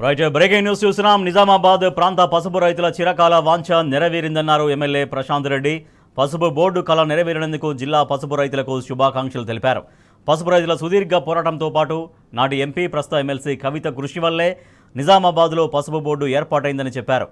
Right, breaking news చూస్తున్నాం. నిజామాబాద్ ప్రాంత పసుపు రైతుల చిరకాల వాంఛ నెరవేరిందన్నారు ఎమ్మెల్యే ప్రశాంత్ రెడ్డి. పసుపు బోర్డు కళ నెరవేరినందుకు జిల్లా పసుపు రైతులకు శుభాకాంక్షలు తెలిపారు. పసుపు రైతుల సుదీర్ఘ పోరాటంతో పాటు నాటి ఎంపీ ప్రస్తుత ఎమ్మెల్సీ కవిత కృషి వల్లే నిజామాబాద్లో పసుపు బోర్డు ఏర్పాటైందని చెప్పారు.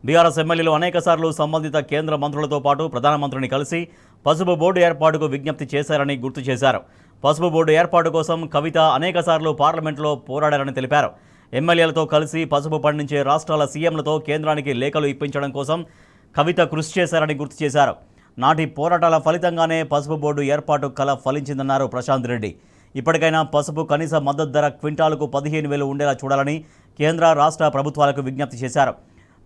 బీఆర్ఎస్ ఎమ్మెల్యేలు అనేకసార్లు సంబంధిత కేంద్ర మంత్రులతో పాటు ప్రధానమంత్రిని కలిసి పసుపు బోర్డు ఏర్పాటుకు విజ్ఞప్తి చేశారని గుర్తు చేశారు. పసుపు బోర్డు ఏర్పాటు కోసం కవిత అనేకసార్లు పార్లమెంట్లో పోరాడారని తెలిపారు. ఎమ్మెల్యేలతో కలిసి పసుపు పండించే రాష్ట్రాల సీఎంలతో కేంద్రానికి లేఖలు ఇప్పించడం కోసం కవిత కృషి చేశారని గుర్తు చేశారు. నాటి పోరాటాల ఫలితంగానే పసుపు బోర్డు ఏర్పాటు కల ఫలించిందన్నారు ప్రశాంత్ రెడ్డి. ఇప్పటికైనా పసుపు కనీస మద్దతు ధర క్వింటాలకు 15,000 ఉండేలా చూడాలని కేంద్ర రాష్ట్ర ప్రభుత్వాలకు విజ్ఞప్తి చేశారు.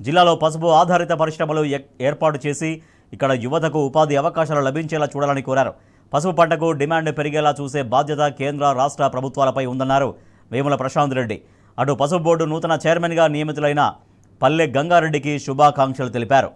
జిల్లాలో పసుపు ఆధారిత పరిశ్రమలు ఏర్పాటు చేసి ఇక్కడ యువతకు ఉపాధి అవకాశాలు లభించేలా చూడాలని కోరారు. పసుపు పంటకు డిమాండ్ పెరిగేలా చూసే బాధ్యత కేంద్ర రాష్ట్ర ప్రభుత్వాలపై ఉందన్నారు వేముల ప్రశాంత్ రెడ్డి. అటు పసుపు బోర్డు నూతన చైర్మన్గా నియమితులైన పల్లె గంగారెడ్డికి శుభాకాంక్షలు తెలిపారు.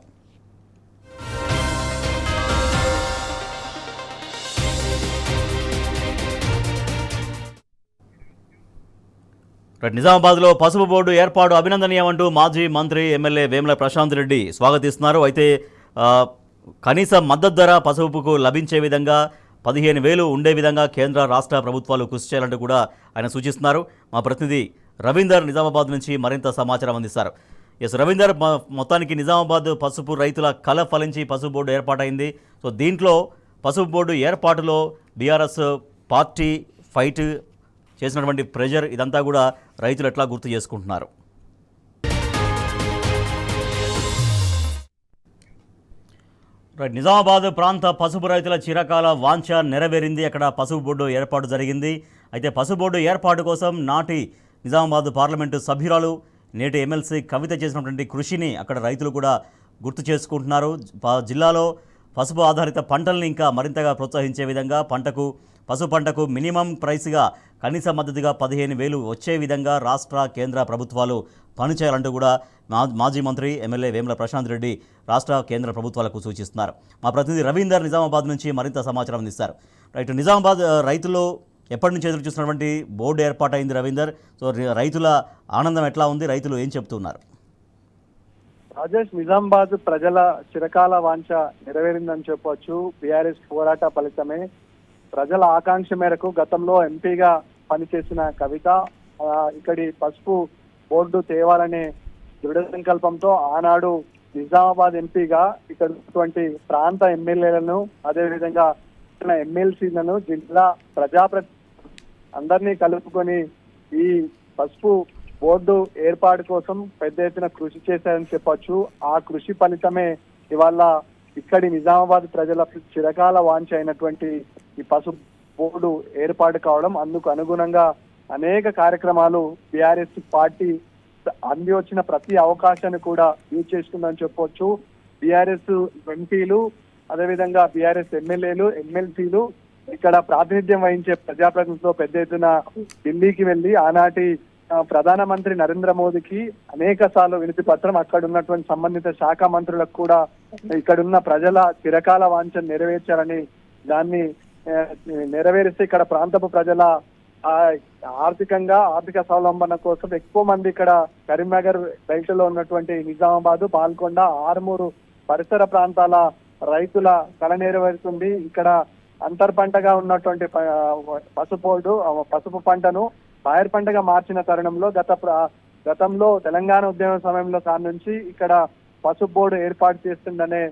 నిజామాబాద్లో పసుపు బోర్డు ఏర్పాటు అభినందనీయమంటూ మాజీ మంత్రి ఎమ్మెల్యే వేముల ప్రశాంత్ రెడ్డి స్వాగతిస్తున్నారు. అయితే కనీస మద్దతు ధర పసుపుకు లభించే విధంగా 15,000 ఉండే విధంగా కేంద్ర రాష్ట్ర ప్రభుత్వాలు కృషి చేయాలంటూ కూడా ఆయన సూచిస్తున్నారు. మా ప్రతినిధి రవీందర్ నిజామాబాద్ నుంచి మరింత సమాచారం అందిస్తారు. ఎస్ రవీందర్, మొత్తానికి నిజామాబాద్ పసుపు రైతుల కల ఫలించి పసుపు బోర్డు ఏర్పాటైంది. సో దీంట్లో పసుపు బోర్డు ఏర్పాటులో బీఆర్ఎస్ పార్టీ ఫైట్ చేసినటువంటి ప్రెజర్ ఇదంతా కూడా రైతులు ఎట్లా గుర్తు చేసుకుంటున్నారు? నిజామాబాద్ ప్రాంత పసుపు రైతుల చిరకాల వాంఛ నెరవేరింది. అక్కడ పసుపు బోర్డు ఏర్పాటు జరిగింది. అయితే పసుపు బోర్డు ఏర్పాటు కోసం నాటి నిజామాబాద్ పార్లమెంటు సభ్యురాలు నేటి ఎమ్మెల్సీ కవిత చేసినటువంటి కృషిని అక్కడ రైతులు కూడా గుర్తు చేసుకుంటున్నారు. జిల్లాలో పసుపు ఆధారిత పంటల్ని ఇంకా మరింతగా ప్రోత్సహించే విధంగా పసుపు పంటకు మినిమం ప్రైస్గా కనీస మద్దతుగా 15,000 వచ్చే విధంగా రాష్ట్ర కేంద్ర ప్రభుత్వాలు పనిచేయాలంటూ కూడా మాజీ మంత్రి ఎమ్మెల్యే వేముల ప్రశాంత్ రెడ్డి రాష్ట్ర కేంద్ర ప్రభుత్వాలకు సూచిస్తున్నారు. మా ప్రతినిధి రవీందర్ నిజామాబాద్ నుంచి మరింత సమాచారం అందిస్తారు. రైట్, నిజామాబాద్ రైతులు ఎప్పటి నుంచి ఎదురు చూస్తున్నటువంటి బోర్డు ఏర్పాటైంది రవీందర్. సో రైతుల ఆనందం ఎట్లా ఉంది, రైతులు ఏం చెప్తున్నారు? రాజేష్, నిజామాబాద్ ప్రజల చిరకాల వాంఛ నెరవేరిందని చెప్పవచ్చు. బీఆర్ఎస్ పోరాట ఫలితమే. ప్రజల ఆకాంక్ష మేరకు గతంలో ఎంపీగా పనిచేసిన కవిత ఇక్కడి పసుపు బోర్డు తేవాలనే దృఢ సంకల్పంతో ఆనాడు నిజామాబాద్ ఎంపీగా ఇక్కడ ఉన్నటువంటి ప్రాంత ఎమ్మెల్యేలను అదేవిధంగా ఎమ్మెల్సీలను జిల్లా ప్రజాప్రతి అందరినీ కలుపుకొని ఈ పసుపు బోర్డు ఏర్పాటు కోసం పెద్ద ఎత్తున కృషి చేశారని చెప్పొచ్చు. ఆ కృషి ఫలితమే ఇవాళ ఇక్కడి నిజామాబాద్ ప్రజల చిరకాల వాంఛ అయినటువంటి ఈ పసుపు బోర్డు ఏర్పాటు కావడం, అందుకు అనుగుణంగా అనేక కార్యక్రమాలు బీఆర్ఎస్ పార్టీ అంది వచ్చిన ప్రతి అవకాశాన్ని కూడా యూజ్ చేసుకుందని చెప్పొచ్చు. బీఆర్ఎస్ ఎంపీలు అదేవిధంగా బీఆర్ఎస్ ఎమ్మెల్యేలు ఎమ్మెల్సీలు ఇక్కడ ప్రాతినిధ్యం వహించే ప్రజాప్రతినిధులతో పెద్ద ఎత్తున ఢిల్లీకి వెళ్లి ఆనాటి ప్రధానమంత్రి నరేంద్ర మోదీకి అనేక సార్లు వినతి పత్రం, అక్కడ ఉన్నటువంటి సంబంధిత శాఖ మంత్రులకు కూడా ఇక్కడున్న ప్రజల చిరకాల వాంఛను నెరవేర్చారని, దాన్ని నెరవేరిస్తే ఇక్కడ ప్రాంతపు ప్రజల ఆర్థిక స్వావలంబన కోసం ఎక్కువ మంది ఇక్కడ కరీంనగర్ బెల్ట్ లో ఉన్నటువంటి నిజామాబాద్, పాల్కొండ, ఆర్మూరు పరిసర ప్రాంతాల రైతుల కళ నెరవేరుతుంది. ఇక్కడ అంతర్ పంటగా ఉన్నటువంటి పసుపు పంటను పైర్ పంటగా మార్చిన తరుణంలో గతంలో తెలంగాణ ఉద్యమ సమయంలో నుంచి ఇక్కడ పసుపు బోర్డు ఏర్పాటు చేస్తుందనే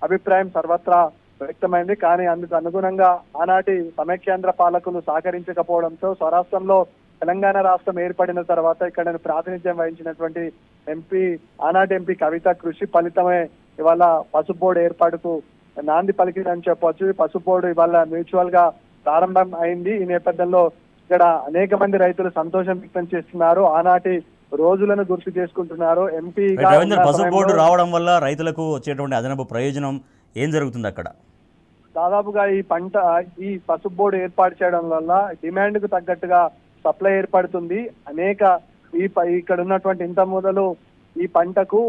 అభిప్రాయం సర్వత్రా వ్యక్తమైంది. కానీ అందుకు అనుగుణంగా ఆనాటి సమైక్యాంధ్ర పాలకులు సహకరించకపోవడంతో స్వరాష్ట్రంలో తెలంగాణ రాష్ట్రం ఏర్పడిన తర్వాత ఇక్కడ ప్రాతినిధ్యం వహించినటువంటి ఆనాటి ఎంపీ కవిత కృషి ఫలితమే ఇవాళ పసుపు బోర్డు ఏర్పాటుకు నాంది పలికిందని చెప్పవచ్చు. పసుపు బోర్డు ఇవాళ మ్యూచువల్ గా ప్రారంభం అయింది. ఈ నేపథ్యంలో ఇక్కడ అనేక మంది రైతులు సంతోషం వ్యక్తం చేస్తున్నారు, ఆనాటి రోజులను గుర్తు చేసుకుంటున్నారు. ఎంపీ పసుపు బోర్డు రావడం వల్ల రైతులకు వచ్చేటువంటి అదనపు ప్రయోజనం ఏం జరుగుతుంది? అక్కడ దాదాపుగా ఈ పసుపు బోర్డు ఏర్పాటు చేయడం వల్ల డిమాండ్ కు తగ్గట్టుగా సప్లై ఏర్పడుతుంది. ఇక్కడ ఉన్నటువంటి ఇంత మొదలు ఈ పంటకు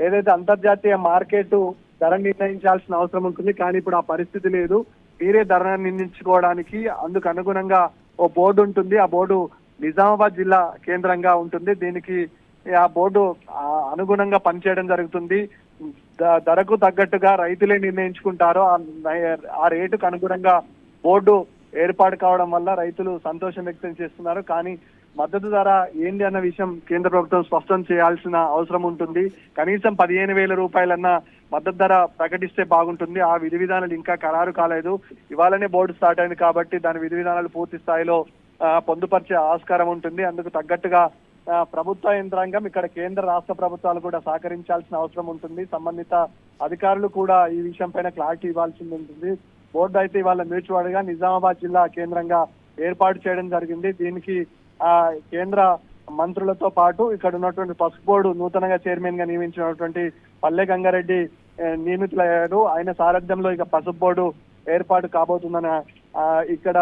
ఏదైతే అంతర్జాతీయ మార్కెట్ ధర నిర్ణయించాల్సిన అవసరం ఉంటుంది, కానీ ఇప్పుడు ఆ పరిస్థితి లేదు. మీరే ధర నిర్ణయించుకోవడానికి అందుకు అనుగుణంగా ఓ బోర్డు ఉంటుంది. ఆ బోర్డు నిజామాబాద్ జిల్లా కేంద్రంగా ఉంటుంది. దీనికి ఆ బోర్డు అనుగుణంగా పనిచేయడం జరుగుతుంది. ధరకు తగ్గట్టుగా రైతులే నిర్ణయించుకుంటారో ఆ రేటుకు అనుగుణంగా బోర్డు ఏర్పాటు కావడం వల్ల రైతులు సంతోషం వ్యక్తం చేస్తున్నారు. కానీ మద్దతు ధర ఏంటి అన్న విషయం కేంద్ర ప్రభుత్వం స్పష్టం చేయాల్సిన అవసరం ఉంటుంది. కనీసం 15,000 రూపాయలన్న మద్దతు ధర ప్రకటిస్తే బాగుంటుంది. ఆ విధి విధానాలు ఇంకా ఖరారు కాలేదు. ఇవాళనే బోర్డు స్టార్ట్ అయింది కాబట్టి దాని విధి విధానాలు పూర్తి స్థాయిలో పొందుపరిచే ఆస్కారం ఉంటుంది. అందుకు తగ్గట్టుగా ప్రభుత్వ యంత్రాంగం, ఇక్కడ కేంద్ర రాష్ట్ర ప్రభుత్వాలు కూడా సహకరించాల్సిన అవసరం ఉంటుంది. సంబంధిత అధికారులు కూడా ఈ విషయం పైన క్లారిటీ ఇవ్వాల్సి ఉంటుంది. బోర్డు అయితే ఇవాళ మ్యూచువల్ గా నిజామాబాద్ జిల్లా కేంద్రంగా ఏర్పాటు చేయడం జరిగింది. దీనికి కేంద్ర మంత్రులతో పాటు ఇక్కడ ఉన్నటువంటి పసుపు బోర్డు నూతనంగా చైర్మన్ గా నియమించినటువంటి పల్లె గంగారెడ్డి నియమితులయ్యారు. ఆయన సారథ్యంలో ఇక పసుపు బోర్డు ఏర్పాటు కాబోతుందని ఇక్కడ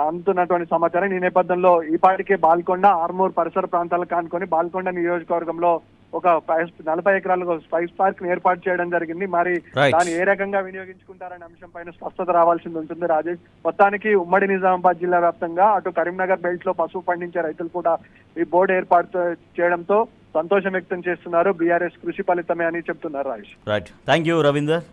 అందుతున్నటువంటి సమాచారం. ఈ నేపథ్యంలో ఈపాటికే బాల్కొండ, ఆర్మూర్ పరిసర ప్రాంతాలకు కానుకొని బాల్కొండ నియోజకవర్గంలో ఒక 40 ఎకరాలకు స్పైస్ పార్క్ ఏర్పాటు చేయడం జరిగింది. మరి దాన్ని ఏ రకంగా వినియోగించుకుంటారనే అంశం పైన స్పష్టత రావాల్సింది ఉంటుంది. రాజేష్, మొత్తానికి ఉమ్మడి నిజామాబాద్ జిల్లా వ్యాప్తంగా అటు కరీంనగర్ బెల్ట్ లో పసుపు పండించే రైతులు కూడా ఈ బోర్డు ఏర్పాటు చేయడంతో సంతోషం వ్యక్తం చేస్తున్నారు. బీఆర్ఎస్ కృషి ఫలితమే అని చెప్తున్నారు. Rajesh, right, thank you Ravinder.